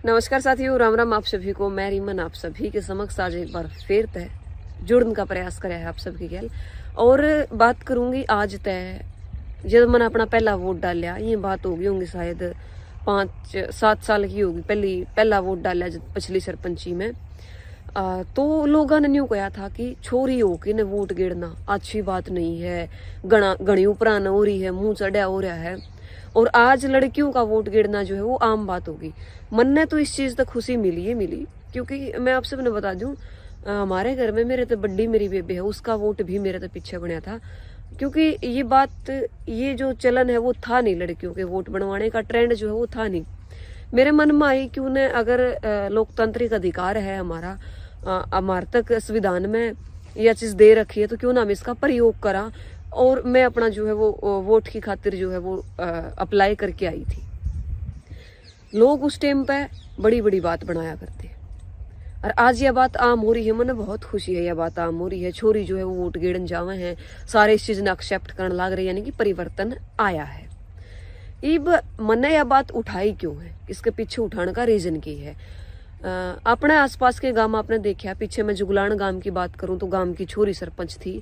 नमस्कार साथियों, राम राम आप सभी को। मैं रीमन आप सभी के समक्ष आज एक बार फिर तय जुड़ने का प्रयास करा है आप सबके गैल। और बात करूंगी आज तय जब मैंने अपना पहला वोट डालिया। ये बात होगी होंगी शायद 5-7 साल की होगी। पहला वोट डालिया जब पिछली सरपंची में। तो लोगों ने न्यू कहा था कि छोरी हो के ने वोट गिरना अच्छी बात नहीं है, गणी उपरान हो रही है, मुंह चढ़ा हो रहा है। और आज लड़कियों का वोट गिरना जो है वो आम बात होगी। मन ने तो इस चीज तक खुशी मिली, क्योंकि मैं आप सबने बता दूं, हमारे घर में मेरे तो बड्डी मेरी बेबी है, उसका वोट भी मेरे तो पीछे बनया था। क्योंकि ये जो चलन है वो था नहीं, लड़कियों के वोट बनवाने का ट्रेंड जो है वो था नहीं। मेरे मन में आई क्यों ने, अगर लोकतांत्रिक अधिकार है हमारे तक संविधान में यह चीज दे रखी है, तो क्यों ना हम इसका प्रयोग करा। और मैं अपना जो है वो वोट की खातिर जो है वो अप्लाई करके आई थी। लोग उस टाइम पे बड़ी बड़ी बात बनाया करते हैं और आज यह बात आम हो रही है। मैंने बहुत खुशी है, यह बात आम हो रही है। छोरी जो है वो वोट गिरन जावे हैं, सारे इस चीज ने एक्सेप्ट करने लग रहे, यानी कि परिवर्तन आया है। इब मैंने यह बात उठाई क्यों है, इसके पीछे उठाने का रीजन की है। अपने आसपास के गांव आपने देखा, पीछे मैं जुगलान गांव की बात करूं तो गांव की छोरी सरपंच थी।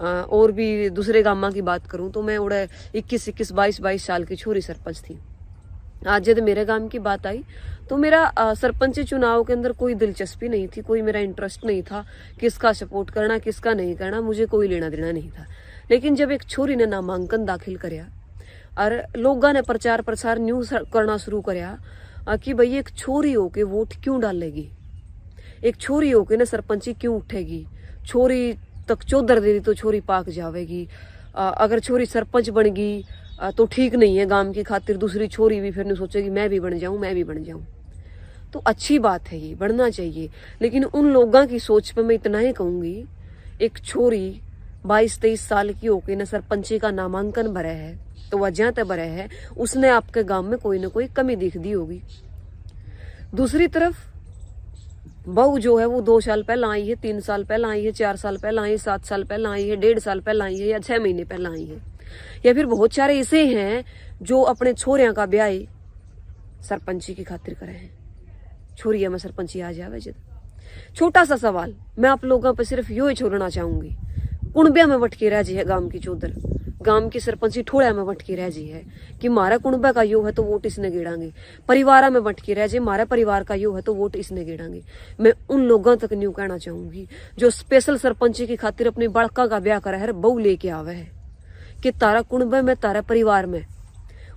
और भी दूसरे गांव की बात करूं तो मैं उड़े 21 22 साल की छोरी सरपंच थी। आज जब मेरे गांव की बात आई तो मेरा सरपंची चुनाव के अंदर कोई दिलचस्पी नहीं थी, कोई मेरा इंटरेस्ट नहीं था। किसका सपोर्ट करना किसका नहीं करना मुझे कोई लेना देना नहीं था। लेकिन जब एक छोरी ने नामांकन दाखिल करया और लोगों ने प्रचार प्रसार न्यूज करना शुरू करया कि भाई एक छोरी होके वोट क्यों डालेगी, एक छोरी होके ना सरपंची क्यों उठेगी, छोरी तक चौधर दे दी तो छोरी पाक जावेगी, अगर छोरी सरपंच बन गई तो ठीक नहीं है गांव की खातिर, दूसरी छोरी भी फिर नहीं सोचेगी मैं भी बन जाऊं। तो अच्छी बात है, ये बढ़ना चाहिए। लेकिन उन लोगों की सोच पे मैं इतना ही कहूंगी, एक छोरी 22-23 साल की होके ना सरपंची का नामांकन भरा है तो वजह तक भरा है, उसने आपके गांव में कोई ना कोई कमी दिख दी होगी। दूसरी तरफ बहू जो है वो 2 साल पहला आई है, 3 साल पहला आई है, 4 साल पहला आई है, 7 साल पहला आई है, 1.5 साल पहला आई है, या 6 महीने पहला आई है। या फिर बहुत सारे ऐसे हैं जो अपने छोरिया का ब्याह सरपंची की खातिर करे हैं। छोरिया में सरपंची आ जावे जब। छोटा सा सवाल मैं आप लोगों पर सिर्फ यो ही छोड़ना चाहूंगी, कुणबिया में वटके रह जी है गांव की चौधर, गांव की सरपंची ठोड़ा में वटके रह जी है कि मारा कुणबा का यो है तो वोट इसने गेड़ांगे, परिवार में वटके रह जी मारा परिवार का यो है तो वोट इसने गेड़ांगे। मैं उन लोगों तक न्यू कहना चाहूंगी जो स्पेशल सरपंची की खातिर अपनी बड़का का ब्याह करा है, बहू लेके आवे है कि तारा कुणबे में तारा परिवार में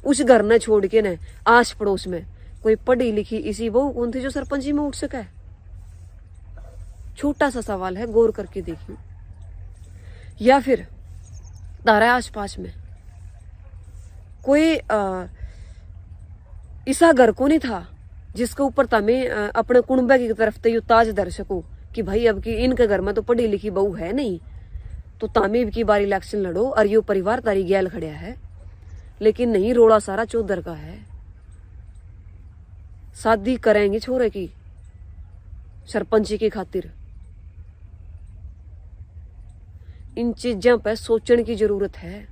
उस घर ने छोड़ के न आस पड़ोस में कोई पढ़ी लिखी इसी बहू कौन थी जो सरपंची में उठ सका है। छोटा सा सवाल है, गौर करके देखिए। या फिर तारा आसपास में कोई ऐसा घर को नहीं था जिसके ऊपर तमें अपने कुणबे की तरफ ते ताज धर सको कि भाई अब की इनके घर में तो पढ़ी लिखी बहू है नहीं, तो तामीब की बार इलेक्शन लड़ो और यो परिवार तारी गैल खड़िया है। लेकिन नहीं, रोड़ा सारा चौधर का है। शादी करेंगे छोरे की सरपंची की खातिर। इन चीजों पर सोचने की जरूरत है।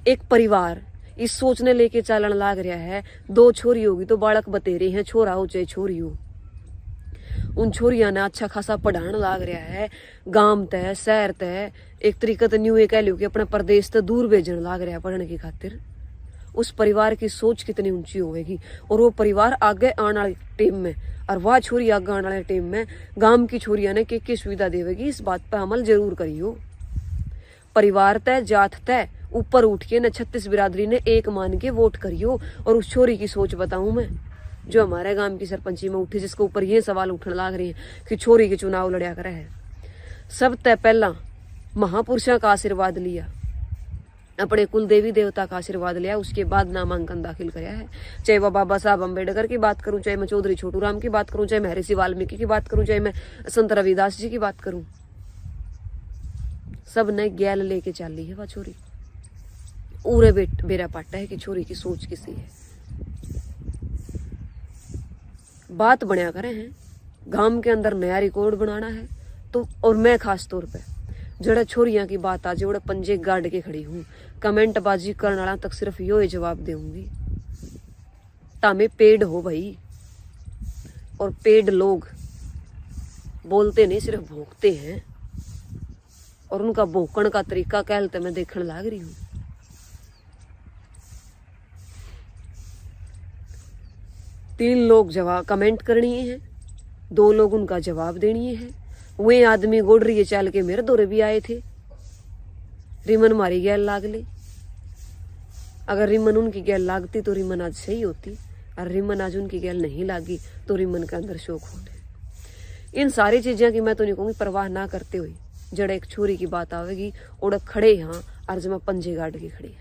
एक परिवार इस सोचने लेके चलन लाग रहा है, 2 छोरी होगी तो बालक बतेरे हैं, छोरा हो चाहे छोरी हो। उन छोरिया ने अच्छा खासा पढ़ाने लाग रहा है, गांव तय शहर तय एक तरीके तो न्यू कह लो कि अपने प्रदेश तो दूर भेजने लाग रहा है पढ़ने की खातिर। उस परिवार की सोच कितनी ऊंची होगी और वो परिवार आगे आने वाले टाइम में और वह छोरी आगे आने वाले टाइम में गांव की छोरिया ने क्या सुविधा देवेगी, इस बात पर अमल जरूर करियो। परिवार तय जात तय ऊपर उठ के न 36 बिरादरी ने एक मान के वोट करियो। और उस छोरी की सोच बताऊं मैं, जो हमारे गांव की सरपंची में उठी, जिसके ऊपर ये सवाल उठने लग रहे हैं कि छोरी के चुनाव लड़या करे है। सब तय पहला महापुरुषों का आशीर्वाद लिया, अपने कुल देवी देवता का आशीर्वाद लिया, उसके बाद नामांकन दाखिल कराया है। चाहे वह बाबा साहब अम्बेडकर की बात करूं, चाहे मैं चौधरी छोटू राम की बात करूं, चाहे मैं महर्षि वाल्मीकि की बात करूं, चाहे मैं संत रविदास जी की बात करूं, सब ने गैल लेके चाली है वह छोरी। उरे बेरा पाटा है कि छोरी की सोच किसी है। बात बनया करे हैं, गांव के अंदर नया रिकॉर्ड बनाना है तो। और मैं खास तौर पे जड़ा छोरियां की बात आज जोड़े पंजे गाड़ के खड़ी हूं, कमेंट बाजी करने वाला तक सिर्फ यो ही जवाब दूंगी, तामे पेड़ हो भाई, और पेड लोग बोलते नहीं, सिर्फ भोंकते हैं, और उनका भोंकण का तरीका कहते मैं देखने लग रही हूं। तीन लोग जवाब कमेंट करनी है, 2 लोग उनका जवाब देनी है। वे आदमी गोड़ रही चल के मेरे दौरे भी आए थे, रिमन मारी गैल लाग ले। अगर रिमन उनकी गैल लागती तो रिमन आज सही होती, और रिमन आज उनकी गैल नहीं लागी तो रिमन के अंदर शोक होने। इन सारी चीजें की मैं तो नहीं कहूंगी परवाह ना करते हुए, जड़ एक छोरी की बात आवेगी, उड़क खड़े यहाँ और जब मैं पंजे गाड़ के खड़ी।